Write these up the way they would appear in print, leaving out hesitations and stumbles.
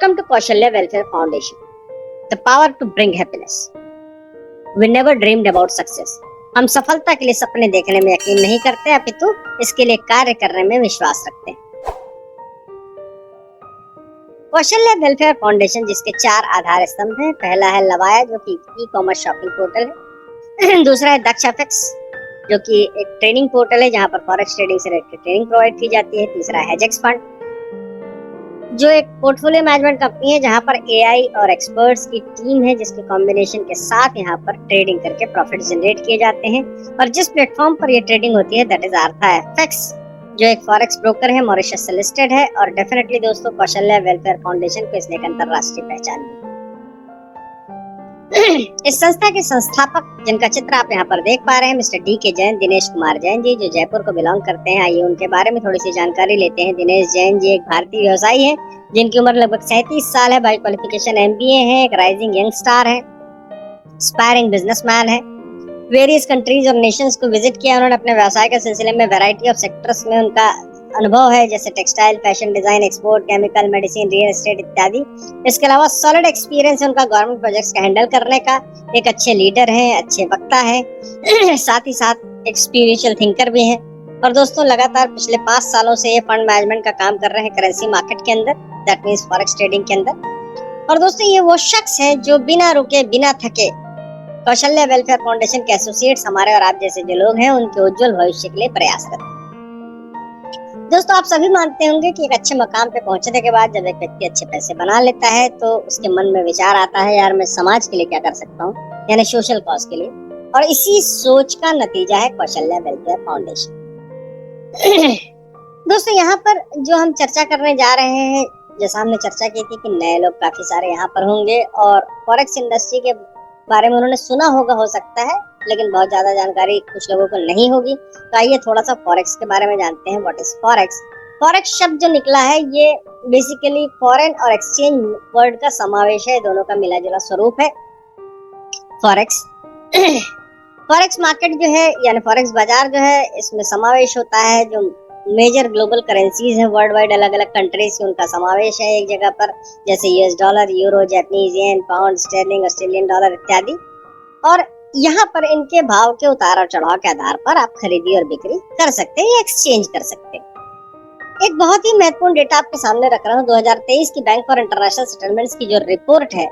Welcome to Kaushalya Welfare Foundation. The power to bring happiness. We never dreamed about success. हम सफलता के लिए सपने देखने में यकीन नहीं करते, अपितु इसके लिए कार्य करने में विश्वास रखते हैं। कौशल्या वेलफेयर फाउंडेशन जिसके 4 आधार स्तंभ हैं। पहला है लवाया जो कि ई कॉमर्स शॉपिंग पोर्टल है। दूसरा है दक्षाफिक्स जो कि एक ट्रेनिंग पोर्टल है जहां पर फॉरेक्स ट्रेडिंग से रिलेटेड ट्रेनिंग प्रोवाइड की जाती है। तीसरा है हेजेक्स फंड जो एक पोर्टफोलियो मैनेजमेंट कंपनी है जहां पर एआई और एक्सपर्ट्स की टीम है जिसके कॉम्बिनेशन के साथ यहां पर ट्रेडिंग करके प्रॉफिट जनरेट किए जाते हैं। और जिस प्लेटफॉर्म पर ये ट्रेडिंग होती है दैट इज आर्था एफएक्स जो एक फॉरेक्स ब्रोकर है, मॉरिशस से लिस्टेड है। और डेफिनेटली दोस्तों कौशल्या वेलफेयर फाउंडेशन को इसने एक अंतरराष्ट्रीय पहचान दी। इस संस्था के संस्थापक जिनका चित्र आप यहाँ पर देख पा रहे हैं मिस्टर डी के जैन, दिनेश कुमार जैन जी जो जयपुर को बिलोंग करते हैं। आइए उनके बारे में थोड़ी सी जानकारी लेते हैं। दिनेश जैन जी एक भारतीय व्यवसायी हैं जिनकी उम्र लगभग 37 साल है। बाय क्वालिफिकेशन एमबीए है, एक राइजिंग यंग स्टार है, एस्पायरिंग बिजनेसमैन है। वेरियस कंट्रीज और नेशंस को विजिट किया उन्होंने अपने व्यवसाय के सिलसिले में। वैरायटी ऑफ सेक्टर्स में उनका अनुभव है जैसे textile, fashion design, export, chemical, medicine, real estate इत्यादि। इसके अलावा सॉलिड एक्सपीरियंस है उनका गवर्नमेंट प्रोजेक्ट्स का हैंडल करने का। एक अच्छे लीडर हैं, अच्छे वक्ता है, साथ ही साथ एक स्पिरिचुअल थिंकर भी हैं। और दोस्तों लगातार पिछले 5 सालों से ये फंड मैनेजमेंट का काम कर रहे हैं करेंसी मार्केट के अंदर, दैट मींस फॉरेक्स ट्रेडिंग के अंदर। और दोस्तों ये वो शख्स है जो बिना रुके बिना थके कौशल्या वेलफेयर फाउंडेशन के एसोसिएट्स हमारे और आप जैसे जो लोग हैं उनके उज्जवल भविष्य के लिए प्रयास करते हैं। दोस्तों आप सभी मानते होंगे कि एक अच्छे मकाम पे पहुंचने के बाद जब एक व्यक्ति अच्छे पैसे बना लेता है तो उसके मन में विचार आता है यार मैं समाज के लिए क्या कर सकता हूँ, यानी सोशल कॉज के लिए। और इसी सोच का नतीजा है कौशल्या वेलफेयर फाउंडेशन। दोस्तों यहाँ पर जो हम चर्चा करने जा रहे हैं, जैसा हमने चर्चा की थी कि नए लोग काफी सारे यहाँ पर होंगे और फॉरेक्स इंडस्ट्री के बारे में उन्होंने सुना होगा हो सकता है, लेकिन बहुत ज्यादा जानकारी कुछ लोगों को नहीं होगी। तो आइए थोड़ा सा फॉरेक्स के बारे में जानते हैं। What is forex? फॉरेक्स शब्द जो निकला है ये बेसिकली फॉरेन और एक्सचेंज वर्ड का समावेश है, दोनों का मिला जुला स्वरूप है फॉरेक्स। फॉरेक्स मार्केट जो है यानी फॉरेक्स बाजार जो है इसमें समावेश होता है जो मेजर ग्लोबल करेंसीज है वर्ल्ड वाइड, अलग अलग कंट्रीज की उनका समावेश है एक जगह पर, जैसे US dollar, euro, Japanese yen, pound sterling, Australian dollar इत्यादि। और यहाँ पर इनके भाव के उतार और चढ़ाव के आधार पर आप खरीदी और बिक्री कर सकते हैं या एक्सचेंज कर सकते हैं। एक बहुत ही महत्वपूर्ण डेटा आपके सामने रख रहा हूँ। 2023 की बैंक फॉर इंटरनेशनल सेटलमेंट्स की जो रिपोर्ट है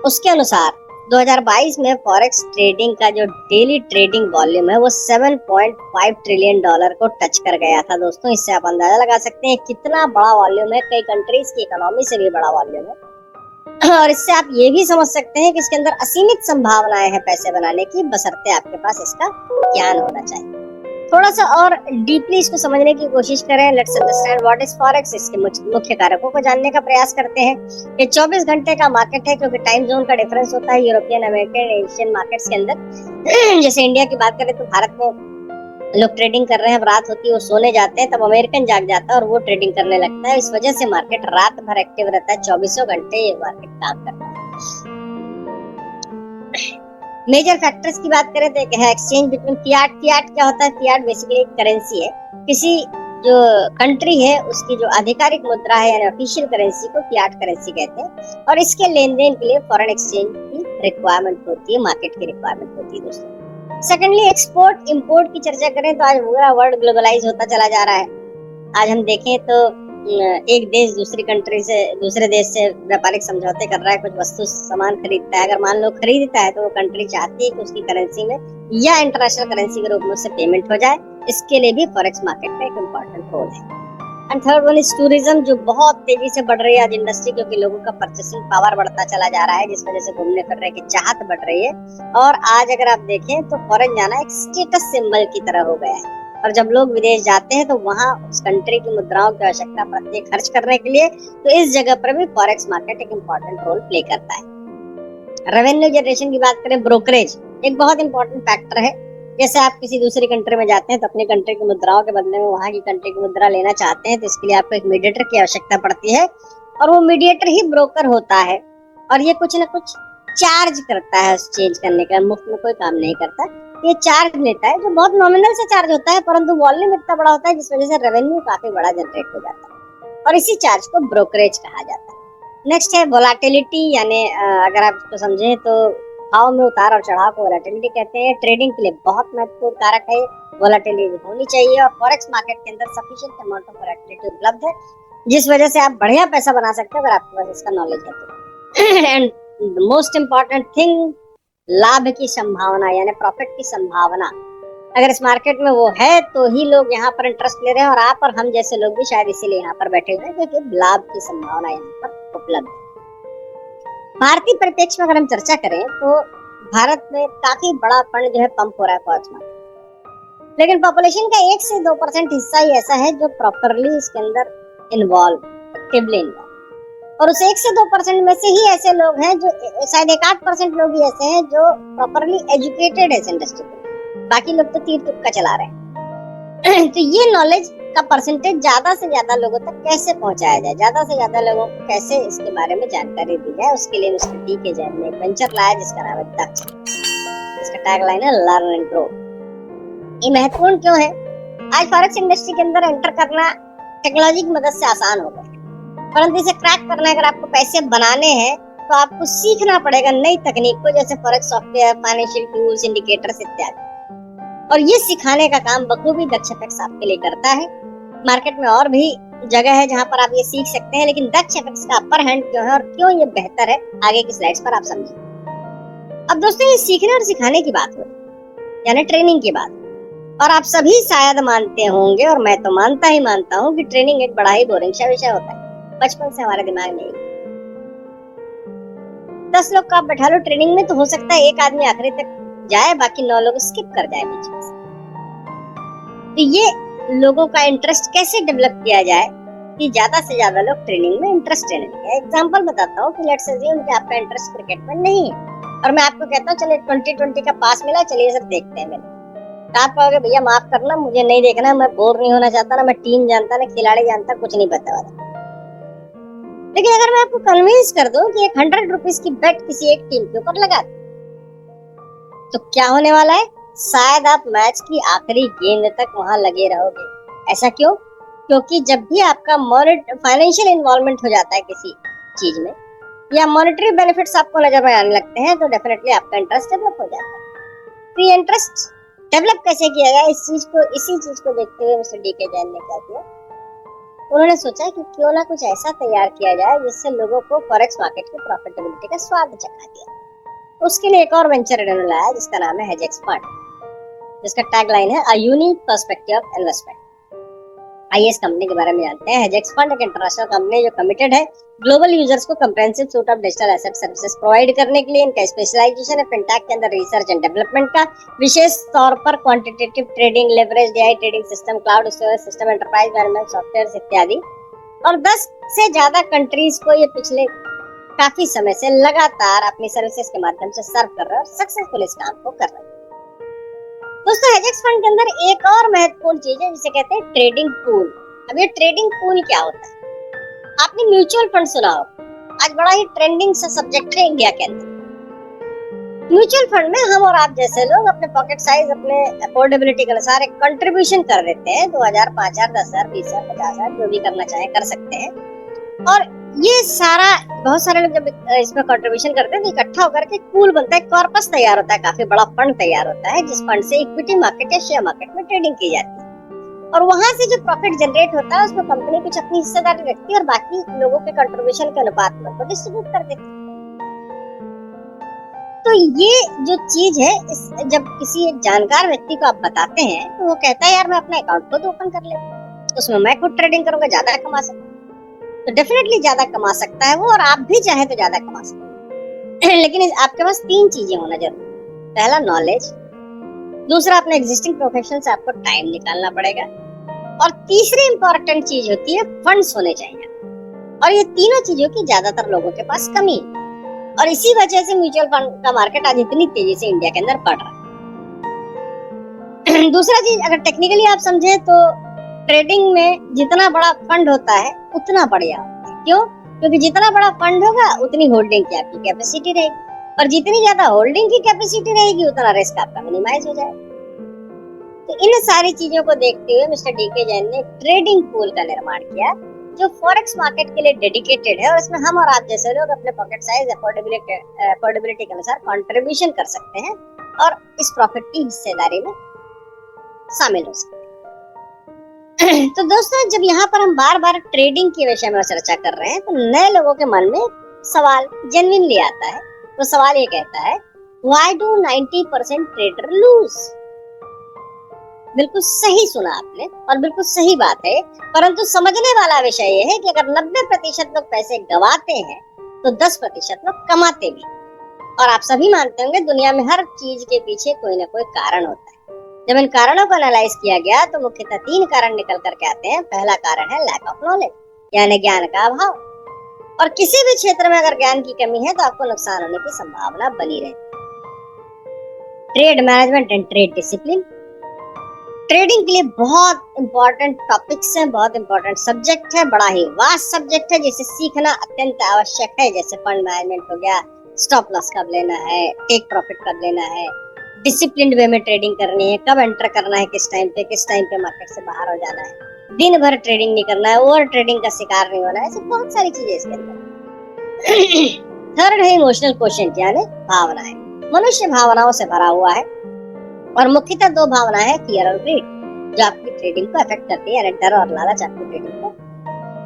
उसके अनुसार 2022 में फॉरेक्स ट्रेडिंग का जो डेली ट्रेडिंग वॉल्यूम है वो 7.5 ट्रिलियन डॉलर को टच कर गया था। दोस्तों इससे आप अंदाजा लगा सकते हैं कितना बड़ा वॉल्यूम है, कई कंट्रीज की इकोनॉमी से भी बड़ा वॉल्यूम है। और इससे आप ये भी समझ सकते हैं कि इसके अंदर असीमित संभावनाएं हैं पैसे बनाने की, बशर्ते आपके पास इसका ज्ञान होना चाहिए। थोड़ा सा और डीपली इसको समझने की कोशिश करें। Let's understand what is forex. इसके मुख्य कारकों को जानने का प्रयास करते हैं। ये 24 घंटे का मार्केट है क्योंकि टाइम जोन का डिफरेंस होता है यूरोपियन, अमेरिकन, एशियन मार्केट्स के अंदर। जैसे इंडिया की बात करें तो भारत में लोग ट्रेडिंग कर रहे हैं, अब रात होती है वो सोने जाते हैं, तब अमेरिकन जाग जाता है और वो ट्रेडिंग करने लगता है। इस वजह से मार्केट रात भर एक्टिव रहता है, 24 घंटे ये मार्केट काम करता है। मेजर फैक्टर्स की बात करें तो एक है एक्सचेंज बिटवीन फियाट। फियाट क्या होता है? फियाट बेसिकली एक करेंसी है, किसी जो कंट्री है उसकी जो आधिकारिक मुद्रा है यानी ऑफिशियल करेंसी को फियाट करेंसी कहते हैं। और इसके लेन देन के लिए फॉरेन एक्सचेंज की रिक्वायरमेंट होती है, मार्केट की रिक्वायरमेंट होती है दोस्तों। सेकेंडली एक्सपोर्ट इंपोर्ट की चर्चा करें तो आज पूरा वर्ल्ड ग्लोबलाइज होता चला जा रहा है। आज हम देखें तो एक देश दूसरी कंट्री से, दूसरे देश से व्यापारिक समझौते कर रहा है, कुछ वस्तु सामान खरीदता है। अगर मान लो खरीदता है तो वो कंट्री चाहती है कि उसकी करेंसी में या इंटरनेशनल करेंसी के रूप में उससे पेमेंट हो जाए। इसके लिए भी फॉरेक्स मार्केट का एक इम्पोर्टेंट रोल है। And third one is tourism जो बहुत तेजी से बढ़ रही है आज इंडस्ट्री, क्योंकि लोगों का परचेसिंग पावर बढ़ता चला जा रहा है जिस वजह से घूमने फिरने की चाहत बढ़ रही है। और आज अगर आप देखें तो फॉरेन जाना एक स्टेटस सिंबल की तरह हो गया है। और जब लोग विदेश जाते हैं तो वहाँ उस कंट्री की मुद्राओं की आवश्यकता पड़ती है खर्च करने के लिए, तो इस जगह पर भी फॉरेक्स मार्केट एक इम्पोर्टेंट रोल प्ले करता है। रेवेन्यू जनरेशन की बात करें, ब्रोकरेज एक बहुत इंपॉर्टेंट फैक्टर है। जैसे आप किसी दूसरी कंट्री में जाते हैं तो अपनी कंट्री की मुद्राओं के बदले में वहाँ की कंट्री की मुद्रा लेना चाहते हैं तो इसके लिए आपको एक मीडिएटर की आवश्यकता पड़ती है और वो मीडिएटर ही ब्रोकर होता है और ये कुछ ना कुछ चार्ज करता है उस चेंज करने का, मुफ्त में कोई काम नहीं करता। ये चार्ज लेता है जो बहुत नॉमिनल से चार्ज होता है, परंतु वॉल्यूम इतना बड़ा होता है जिस वजह से रेवेन्यू काफी बड़ा जनरेट हो जाता है और इसी चार्ज को ब्रोकरेज कहा जाता है। नेक्स्ट है वोलाटिलिटी, यानी अगर आप इसको समझें तो भाव में उतार और चढ़ाव को वोलाटिलिटी कहते हैं। ट्रेडिंग के लिए बहुत महत्वपूर्ण कारक है, वोलाटिलिटी होनी चाहिए और फॉरेक्स मार्केट के अंदर सफिशिएंट अमाउंट ऑफ वोलाटिलिटी उपलब्ध है, जिस वजह से आप बढ़िया पैसा बना सकते हैं अगर आपके पास इसका नॉलेज है तो। एंड मोस्ट इम्पॉर्टेंट थिंग, लाभ की संभावना यानी प्रॉफिट की संभावना। अगर इस मार्केट में वो है तो ही लोग यहाँ पर इंटरेस्ट ले रहे हैं, और आप और हम जैसे लोग भी शायद इसीलिए यहाँ पर बैठे हुए हैं क्योंकि लाभ की संभावना यहाँ पर उपलब्ध है। भारतीय परिप्रेक्ष्य में अगर हम चर्चा करें तो भारत में काफी बड़ा फंड जो है पंप हो रहा है फॉरेक्स मार्केट, लेकिन पॉपुलेशन का 1 से 2% हिस्सा ही ऐसा है जो प्रॉपरली इसके अंदर एक्टिवली इन्वॉल्व, और उस 1 से 2% में से ही ऐसे लोग हैं जो शायद 1-8% लोग ही ऐसे हैं जो प्रॉपरली एजुकेटेड है इस इंडस्ट्री में, बाकी लोग तो तीर तुक्का चला रहे हैं। तो ये नॉलेज का परसेंटेज ज्यादा से ज्यादा लोगों तक कैसे पहुंचाया जाए, ज्यादा से ज्यादा लोगों को कैसे इसके बारे में जानकारी दी जाए, उसके लिए मिस्टर डी के जैन ने एक वेंचर लाया जिसका नाम है दक्ष, जिसका टैगलाइन है लर्न एंड ग्रो। ये महत्वपूर्ण क्यों है? आज फॉरेक्स इंडस्ट्री के अंदर एंटर करना टेक्नोलॉजी की मदद से आसान हो गया, परंतु इसे क्रैक करना, अगर आपको पैसे बनाने हैं तो आपको सीखना पड़ेगा नई तकनीक को, जैसे forex software, financial tools, indicators इत्यादि, और ये सिखाने का काम बखूबी दक्ष एफएक्स आपके लिए करता है। मार्केट में और भी जगह है जहां पर आप ये सीख सकते हैं, लेकिन दक्ष एफएक्स का अपर हैंड क्यों है और क्यों ये बेहतर है, आगे की स्लाइड्स पर आप समझेंगे। अब दोस्तों, ये सीखने और सिखाने की बात हो, यानी ट्रेनिंग की बात, और आप सभी शायद मानते होंगे और मैं तो मानता ही मानता हूँ कि ट्रेनिंग एक बड़ा ही बोरिंग सा विषय होता है। बचपन से हमारे दिमाग में 10 लोग का आप बैठा लो ट्रेनिंग में, तो हो सकता है एक आदमी आखिरी तक जाए, बाकी 9 लोग स्किप कर जाए बीच में। तो ये लोगों का इंटरेस्ट कैसे डेवलप किया जाए कि ज्यादा से ज्यादा लोग ट्रेनिंग में इंटरेस्ट लेने लगे। एग्जांपल बताता हूँ कि लेट्स अज्यूम कि आपका इंटरेस्ट क्रिकेट में नहीं है और मैं आपको कहता हूँ चलिए 2020 का पास मिला, चलिए सर देखते हैं। मैंने तो आप कहोगे भैया माफ करना, मुझे नहीं देखना, मैं बोर नहीं होना चाहता, ना मैं टीम जानता, ना खिलाड़ी जानता, कुछ नहीं पता वाला। लेकिन अगर मैं आपको कन्विंस कर दूं कि एक 100 रुपीज की बेट किसी एक टीम के ऊपर लगा तो क्या होने वाला है? शायद आप मैच की आखिरी गेंद तक वहां लगे रहोगे। ऐसा क्यों? क्योंकि जब भी आपका फाइनेंशियल इन्वॉल्वमेंट हो जाता है किसी चीज में या मॉनेटरी बेनिफिट्स आपको नजर में आने लगते हैं तो डेफिनेटली आपका इंटरेस्ट डेवलप हो जाता है। तो ये इंटरेस्ट डेवलप कैसे किया गया, इसी चीज को देखते हुए मिस्टर डी के जैन ने क्या किया, उन्होंने सोचा कि क्यों ना कुछ ऐसा तैयार किया जाए जिससे लोगों को फॉरेक्स मार्केट की प्रॉफिटेबिलिटी का स्वाद चखा दिया। उसके लिए एक और वेंचर इन्होंने लाया जिसका नाम है हेजेक्स फंड, जिसका टैगलाइन है a unique perspective of investment. आइए इस कंपनी के बारे में जानते हैं। हेजेक्स फंड एक इंटरनेशनल कंपनी जो कमिटेड है ग्लोबल यूजर्स को comprehensive suit of digital asset services provide करने के लिए। इनका स्पेशलाइजेशन है फिनटेक के अंदर रिसर्च एंड डेवलपमेंट का, विशेष तौर पर quantitative trading, leverage AI trading system, cloud storage system, enterprise management software इत्यादि। और 10 से ज्यादा कंट्रीज को ये पिछले काफी समय से लगातार अपनी सर्विसेज के माध्यम से सर्व कर रहे हैं और सक्सेसफुल इस काम को कर रहे हैं। दोस्तों, हेजेक्स फंड के अंदर एक और महत्वपूर्ण चीज है जिसे कहते हैं ट्रेडिंग पूल। अब ये ट्रेडिंग पूल क्या होता है? आपने म्यूचुअल फंड सुना हो, आज बड़ा ही ट्रेंडिंग सा सब्जेक्ट है इंडिया के अंदर। म्यूचुअल फंड में हम और आप जैसे लोग अपने पॉकेट साइज, अपने अफोर्डेबिलिटी के अनुसार एक कंट्रीब्यूशन कर देते हैं। 2000, 5000, 10,000, 20,000, 50,000 जो भी करना चाहे कर सकते हैं। और ये सारा बहुत सारे लोग जब इसमें कंट्रीब्यूशन करते हैं तो इकट्ठा होकर के पूल बनता है, कॉर्पस तैयार होता है, काफी बड़ा फंड तैयार होता है जिस फंड से इक्विटी मार्केट या शेयर मार्केट में ट्रेडिंग की जाती है। और वहां से जो प्रॉफिट जनरेट होता है उसमें कंपनी कुछ अपनी हिस्सेदारी रखती है और बाकी लोगों के कंट्रीब्यूशन के अनुपात में उसको डिस्ट्रीब्यूट कर देती है। तो ये जो चीज है, जब किसी एक जानकार व्यक्ति को आप बताते हैं तो वो कहता है यार मैं अपना अकाउंट खुद ओपन कर लेता हूं, उसमें मैं खुद ट्रेडिंग करूंगा, ज्यादा कमा सकता हूं। तो डेफिनेटली ज्यादा कमा सकता है वो, और आप भी चाहे तो ज्यादा कमा सकते हैं। लेकिन आपके पास 3 चीजें होना जरूरी। पहला नॉलेज, दूसरा अपने एग्जिस्टिंग प्रोफेशन से आपको टाइम निकालना पड़ेगा, और तीसरी इंपॉर्टेंट चीज होती है फंड्स होने चाहिए। और ये तीनों चीजों की ज्यादातर लोगों के पास कमी है, और इसी वजह से म्यूचुअल फंड का मार्केट आज इतनी तेजी से इंडिया के अंदर बढ़ रहा है। दूसरा चीज, अगर टेक्निकली आप समझे तो ट्रेडिंग में जितना बड़ा फंड होता है उतना बढ़िया होता है। क्यों? क्योंकि जितना बड़ा फंड होगा उतनी होल्डिंग की आपकी कैपेसिटी रहेगी, और जितनी ज्यादा होल्डिंग की कैपेसिटी रहेगी उतना रिस्क आपका मिनिमाइज हो जाएगा। तो इन सारी चीजों को देखते हुए मिस्टर डी के जैन ने ट्रेडिंग पूल का निर्माण किया जो फॉरेक्स मार्केट के लिए डेडिकेटेड है और इसमें हम और आप जैसे लोग अपने पॉकेट साइज अफोर्डेबिलिटी के अनुसार कंट्रीब्यूशन कर सकते हैं और इस प्रॉफिट की हिस्सेदारी में शामिल हो सकते हैं। तो दोस्तों, जब यहाँ पर हम बार बार ट्रेडिंग के विषय में चर्चा कर रहे हैं तो नए लोगों के मन में सवाल जेन्युइनली आता है। तो सवाल ये कहता है, व्हाई डू 90% ट्रेडर लूज? बिल्कुल सही सुना आपने और बिल्कुल सही बात है, परंतु समझने वाला विषय यह है कि अगर 90% लोग पैसे गवाते हैं तो 10% लोग कमाते भी। और आप सभी मानते होंगे दुनिया में हर चीज के पीछे कोई ना कोई कारण होता है। जब इन कारणों को एनालाइज किया गया तो मुख्यतः 3 कारण निकल करके आते हैं। पहला कारण है लैक ऑफ नॉलेज, यानी ज्ञान का अभाव। और किसी भी क्षेत्र में अगर ज्ञान की कमी है तो आपको नुकसान होने की संभावना बनी रहती है। Trade management and trade discipline trading के लिए बहुत इंपॉर्टेंट टॉपिक्स हैं, बहुत इंपॉर्टेंट सब्जेक्ट है, बड़ा ही वास्ट सब्जेक्ट है जिसे सीखना अत्यंत आवश्यक है। जैसे फंड मैनेजमेंट हो गया, स्टॉप लॉस कब लेना है, टेक प्रॉफिट कब लेना है, डिसिप्लिन्ड वे में ट्रेडिंग करनी है, कब एंटर करना है, किस टाइम पे मार्केट से बाहर हो जाना है, दिन भर ट्रेडिंग नहीं करना है, ओवर ट्रेडिंग का शिकार नहीं होना है। ऐसी बहुत सारी चीजें इसके अंदर। थर्ड है इमोशनल क्वोशंट, यानी भावनाएं। मनुष्य भावनाओं से भरा हुआ है और मुख्यतः 2 भावनाएं हैं, फियर और ग्रीड, जो आपकी ट्रेडिंग को अफेक्ट करती है। यानी डर और लालच आपकी ट्रेडिंग को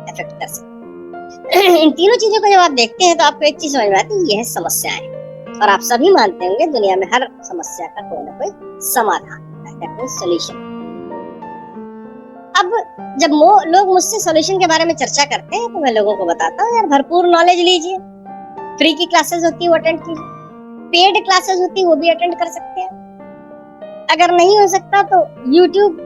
अफेक्ट कर सकती है। इन तीनों चीजों को जब आप देखते हैं तो आपको एक चीज समझ में आती है, यह समस्याएं। और आप सभी मानते होंगे दुनिया में हर समस्या का कोई ना कोई समाधान है, सोल्यूशन। अब जब लोग मुझसे सोल्यूशन के बारे में चर्चा करते हैं तो मैं लोगों को बताता हूँ, यार भरपूर नॉलेज लीजिए, फ्री की क्लासेस होती है वो अटेंड कीजिए, पेड क्लासेस होती है वो भी अटेंड कर सकते हैं। अगर नहीं हो सकता तो YouTube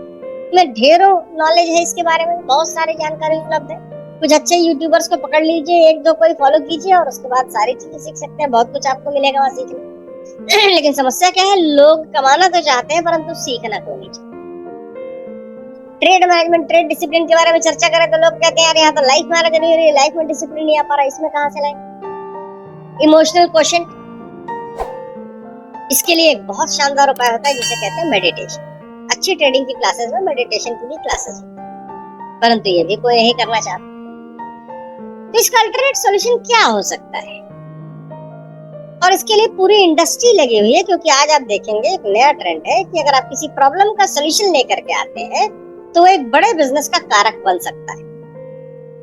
में ढेरों नॉलेज है इसके बारे में, बहुत सारी जानकारी उपलब्ध है। कुछ अच्छे यूट्यूबर्स को पकड़ लीजिए, 1-2 कोई फॉलो कीजिए और उसके बाद सारी चीजें सीख सकते हैं। बहुत कुछ आपको मिलेगा वहां सीखने। लेकिन समस्या क्या है, लोग कमाना तो चाहते हैं परंतु सीखना कोई नहीं चाहते। ट्रेड मैनेजमेंट, ट्रेड डिसिप्लिन के बारे में चर्चा करें तो लोग कहते हैं यार यहाँ तो लाइफ मैनेजर नहीं हो रही है, लाइफ में डिसिप्लिन नहीं आ पा रहा, इसमें कहां से लाएं? इमोशनल क्वोशंट, इसके लिए एक बहुत शानदार उपाय होता है जिसे कहते हैं मेडिटेशन। अच्छी ट्रेडिंग की क्लासेस में मेडिटेशन की भी क्लासेस होती है, परंतु ये भी कोई नहीं करना चाहता। तो इसका अल्टरनेट सॉल्यूशन क्या हो सकता है? और इसके लिए पूरी इंडस्ट्री लगी हुई है, क्योंकि आज आप देखेंगे एक नया ट्रेंड है कि अगर आप किसी प्रॉब्लम का सॉल्यूशन लेकर के आते हैं तो वो एक बड़े बिजनेस का कारक बन सकता है।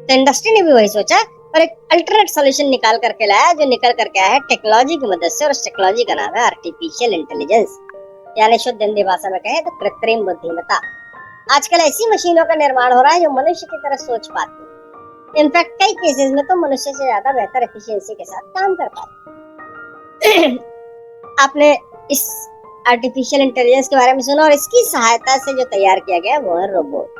तो इंडस्ट्री ने भी वही सोचा और एक अल्टरनेट सॉल्यूशन निकाल करके लाया, जो निकल करके आया है टेक्नोलॉजी की मदद से। और उस टेक्नोलॉजी का नाम है आर्टिफिशियल इंटेलिजेंस, यानी शुद्ध हिंदी भाषा में कहें तो कृत्रिम बुद्धिमत्ता। आजकल ऐसी मशीनों का निर्माण हो रहा है जो मनुष्य की तरह सोच पाती है। इनफैक्ट कई केसेस में तो मनुष्य से ज्यादा बेहतर एफिशिएंसी के साथ काम कर पाती है। आपने इस आर्टिफिशियल इंटेलिजेंस के बारे में सुना, और इसकी सहायता से जो तैयार किया गया वो है रोबोट।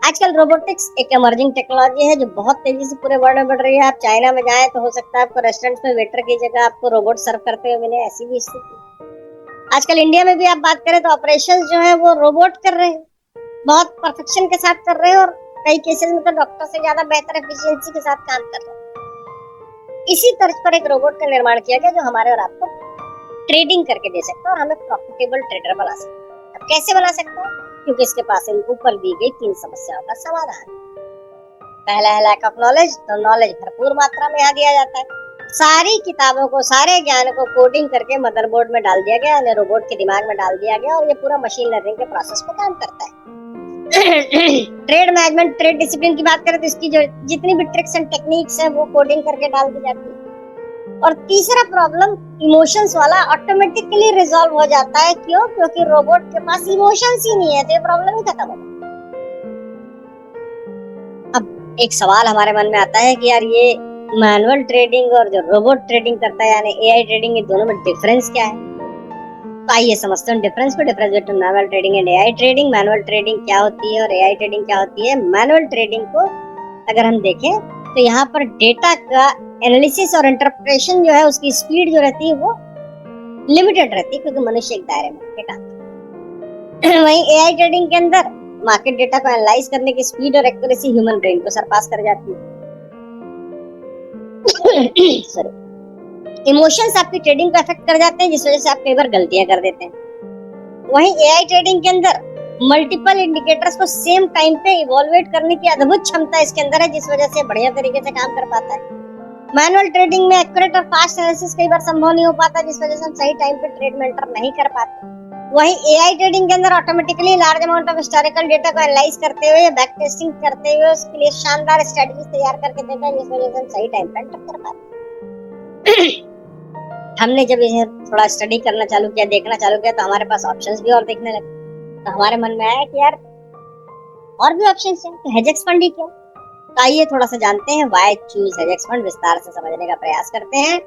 आजकल रोबोटिक्स एक इमर्जिंग टेक्नोलॉजी है जो बहुत तेजी से पूरे वर्ल्ड में बढ़ रही है। आप चाइना में जाएं तो हो सकता है आपको रेस्टोरेंट्स में वेटर की जगह आपको रोबोट सर्व करते हुए मिले, ऐसी भी स्थिति। आजकल इंडिया में भी आप बात करें तो ऑपरेशंस जो है वो रोबोट कर रहे हैं, बहुत परफेक्शन के साथ कर रहे हैं, और कई केसेस में तो डॉक्टर से ज्यादा बेहतर एफिशिएंसी के साथ काम कर रहे हैं। इसी तर्ज पर एक रोबोट का निर्माण किया गया जो हमारे और आपको ट्रेडिंग करके दे सकता है और हमें प्रॉफिटेबल ट्रेडर बना सकता है। अब कैसे बना सकता है? क्योंकि इसके पास ऊपर दी गई 3 समस्याओं का समाधान। पहला है लैक ऑफ नॉलेज, तो नॉलेज भरपूर मात्रा में यहाँ दिया जाता है। सारी किताबों को, सारे ज्ञान को कोडिंग करके मदरबोर्ड में डाल दिया गया, यानी रोबोट के दिमाग में डाल दिया गया, और ये पूरा मशीन लर्निंग के प्रोसेस पे काम करता है। ट्रेड मैनेजमेंट, ट्रेड डिसिप्लिन की बात करें तो इसकी जो जितनी भी ट्रिक्स एंड टेक्निक्स है वो कोडिंग करके डाल दी जाती है। और तीसरा प्रॉब्लम इमोशंस वाला ऑटोमेटिकली रिजॉल्व हो जाता है। क्यों? क्योंकि रोबोट के पास इमोशंस ही नहीं है, तो ये प्रॉब्लम ही खत्म हो गई। अब एक सवाल हमारे मन में आता है कि यार ये मैनुअल ट्रेडिंग और जो रोबोट ट्रेडिंग करता है यानी एआई ट्रेडिंग, ये दोनों में डिफरेंस क्या है? तो आइए समझते हैं difference between manual trading and AI trading. Manual trading क्या होती है और एआई ट्रेडिंग क्या होती है? मैनुअल ट्रेडिंग को अगर हम देखें तो यहाँ पर डेटा का एनालिसिस और इंटरप्रिटेशन जो है उसकी स्पीड जो रहती है वो लिमिटेड रहती है, क्योंकि मनुष्य एक दायरे में काम करता है। वहीं एआई ट्रेडिंग के अंदर मार्केट डेटा को एनालाइज करने की स्पीड और एक्यूरेसी ह्यूमन ब्रेन को सरपास कर जाती है। सॉरी, इमोशंस आपकी ट्रेडिंग को अफेक्ट कर जाते हैं, जिस वजह से आप कई बार गलतियां कर देते हैं। वहीं एआई ट्रेडिंग के अंदर मल्टीपल इंडिकेटर्स को सेम टाइम पे इवोल्वेट करने की अद्भुत क्षमता इसके अंदर है, जिस वजह से बढ़िया तरीके से काम कर पाता है। मैनुअल ट्रेडिंग में एक्यूरेट और फास्ट एनालिसिस कई बार संभव नहीं हो पाता, जिस वजह से हम सही टाइम पे ट्रेड में एंटर नहीं कर पाते। वहीं एआई ट्रेडिंग के अंदर automatically large amount of historical data को एनालाइज करते हुए या बैक टेस्टिंग करते हुए उसके लिए शानदार स्ट्रेटजी तैयार करके देता है, जिस वजह से हम सही टाइम पे एंटर कर पाते हैं। हमने जब इसे थोड़ा स्टडी करना चालू किया, देखना चालू किया, तो हमारे पास ऑप्शंस भी और देखने लगे। तो हमारे मन में आया कि यार और भी ऑप्शंस हैं, तो हेजेक्स फंड ही क्यों। तो आइए थोड़ा सा जानते हैं व्हाई चूज हेजेक्स फंड, विस्तार से समझने का प्रयास करते हैं।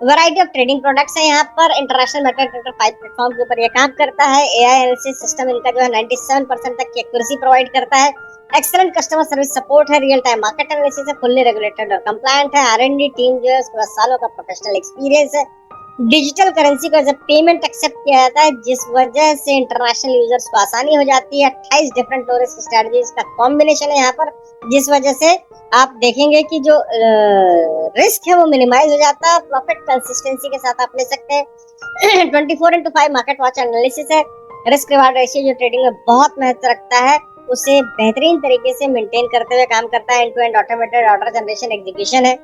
वैरायटी ऑफ ट्रेडिंग प्रोडक्ट्स है यहाँ पर। इंटरनेशनल मेटाट्रेडर 5 प्लेटफॉर्म के ऊपर ये काम करता है। एआई एनालिसिस सिस्टम इनका जो है 97% तक की एक्यूरेसी प्रोवाइड करता है। एक्सेलेंट कस्टमर सर्विस सपोर्ट है। रियल टाइम मार्केट एनालिसिस है। फुल्ली रेगुलेटेड और कंप्लायंट है। आर&डी टीम जो है उसके पास सालों का प्रोफेशनल एक्सपीरियंस है। डिजिटल करेंसी को एज अ पेमेंट एक्सेप्ट किया जाता है, जिस वजह से इंटरनेशनल यूजर्स को आसानी हो जाती है। 28 डिफरेंट टूरिस्ट स्ट्रेटजीज का कॉम्बिनेशन है यहाँ पर, जिस वजह से आप देखेंगे कि जो रिस्क है वो मिनिमाइज हो जाता है। प्रॉफिट कंसिस्टेंसी के साथ आप ले सकते हैं। 24/5 मार्केट वॉच एनालिसिस है। रिस्क रिवार्ड रेशियो जो ट्रेडिंग में बहुत महत्व रखता है उसे बेहतरीन तरीके से मेंटेन करते हुए काम करता है। End to end automated order generation execution है।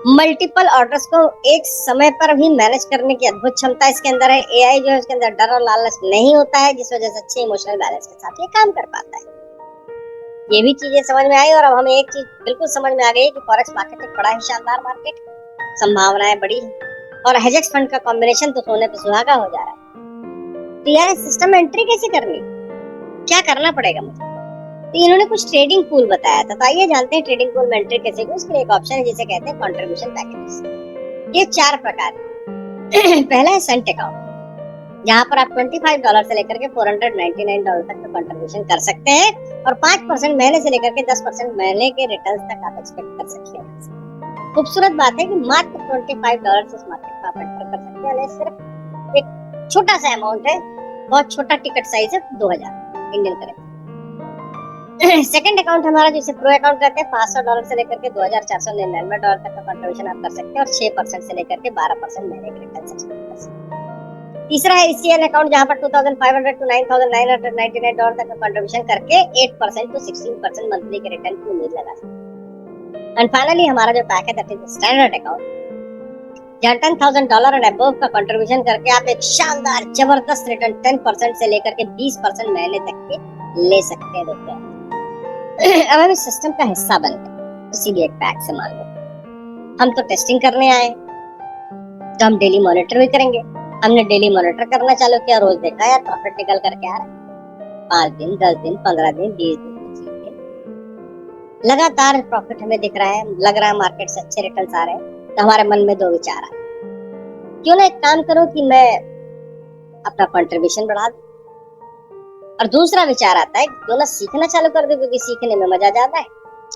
मल्टीपल ऑर्डर्स को एक समय पर भी मैनेज करने की अद्भुत क्षमता इसके अंदर है। एआई जो है उसके अंदर डर और लालच नहीं होता है, जिस वजह से अच्छे इमोशनल बैलेंस के साथ ये काम कर पाता है। ये भी चीजें समझ में आई और अब हमें एक चीज बिल्कुल समझ में आ गई कि फॉरेक्स मार्केट एक बड़ा ही शानदार मार्केट, संभावनाएं बड़ी है और हेजेक्स फंड का कॉम्बिनेशन तो सोने पे सुहागा हो जा रहा है। तो यार सिस्टम में एंट्री कैसे करनी, क्या करना पड़ेगा मुझे? तो इन्होंने कुछ ट्रेडिंग पूल बताया था, तो आइए जानते हैं ट्रेडिंग पूल में एंट्री कैसे की। उसके लिए एक ऑप्शन है जिसे कहते हैं कंट्रीब्यूशन पैकेजेस। ये 4 प्रकार है। पहला है सेंट अकाउंट, जहां पर आप $25 से लेकर के $499 तक का कंट्रीब्यूशन कर सकते हैं और 5% महीने से लेकर के 10% महीने के रिटर्न तक आप एक्सपेक्ट कर सकते हैं। खूबसूरत बात है कि मात्र $25 से इस मार्केट में आप एंटर कर सकते हैं। सिर्फ एक छोटा सा अमाउंट है, बहुत छोटा टिकट साइज है, 2000 इंडियन करेंसी। सेकंड अकाउंट हमारा जिसे प्रो अकाउंट कहते हैं, $500 से लेकर के $2499 तक का कंट्रीब्यूशन आप कर सकते हैं और 6% से लेकर के 12% महीने के रिटर्न एक्सपेक्ट कर सकते हैं। तीसरा है ECN अकाउंट, जहां पर $2500 to $9999 तक का कंट्रीब्यूशन करके 8% to 16% मंथली के रिटर्न की उम्मीद लगा सकते हैं। एंड फाइनली हमारा जो पैक है दैट इज स्टैंडर्ड अकाउंट, जहां $10,000 एंड अबव का कंट्रीब्यूशन करके आप एक शानदार जबरदस्त रिटर्न 10% से लेकर के 20% महीने तक के ले सकते हैं दोस्तों। अब हम इस सिस्टम का हिस्सा बन गए, इसीलिए एक पैक से मान लो हम तो टेस्टिंग करने आए, तो हम डेली मॉनिटर भी करेंगे। हमने डेली मॉनिटर करना चालू किया, रोज देखा यार प्रॉफिट निकल करके आ रहा है। 5 दिन, 10 दिन, 15 दिन, 20 दिन लगातार प्रॉफिट हमें दिख रहा है, लग रहा है मार्केट से अच्छे रिटर्न आ रहे हैं। तो हमारे मन में 2 विचार आए, क्यों ना एक काम करो कि मैं अपना कंट्रीब्यूशन बढ़ा दूं, और दूसरा विचार आता है क्यों ना सीखना चालू कर दूं, क्योंकि सीखने में मजा ज्यादा है।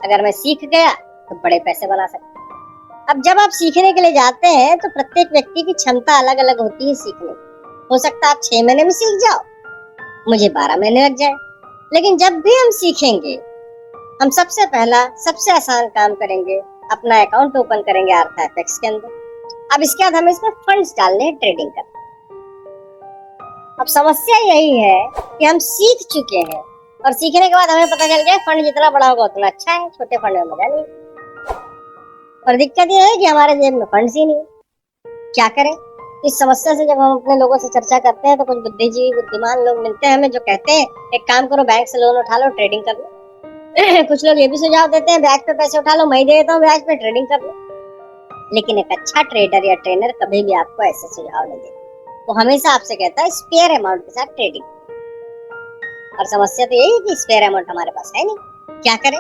अगर मैं सीख गया तो बड़े पैसे बना सकता हूं। अब जब आप सीखने के लिए जाते हैं तो प्रत्येक व्यक्ति की क्षमता अलग अलग होती है सीखने की। हो सकता है आप 6 महीने में सीख जाओ, मुझे 12 महीने लग जाए। लेकिन जब भी हम सीखेंगे, हम सबसे पहला सबसे आसान काम करेंगे, अपना अकाउंट ओपन करेंगे ArthaFX के अंदर। अब इसके बाद हमें इसमें फंड्स डालने हैं, ट्रेडिंग करना। अब समस्या यही है कि हम सीख चुके हैं और सीखने के बाद हमें पता चल गया फंड जितना बड़ा होगा उतना अच्छा है, छोटे फंड में मजा नहीं। और दिक्कत ये है कि हमारे जेब में फंड्स ही नहीं। क्या करें? इस समस्या से जब हम अपने लोगों से चर्चा करते हैं तो कुछ बुद्धिजीवी बुद्धिमान लोग मिलते हैं हमें, जो कहते हैं एक काम करो, बैंक से लोन उठा लो, ट्रेडिंग कर लो। कुछ लोग ये भी सुझाव देते हैं ब्याज पे पैसे उठा लो, मैं दे देता हूँ ब्याज पे, ट्रेडिंग कर लो। लेकिन एक अच्छा ट्रेडर या ट्रेनर कभी भी आपको ऐसे सुझाव नहीं देता, वो हमेशा आपसे कहता है स्पेयर अमाउंट के साथ ट्रेडिंग। और समस्या तो यही है कि स्पेयर अमाउंट हमारे पास है नहीं, क्या करें?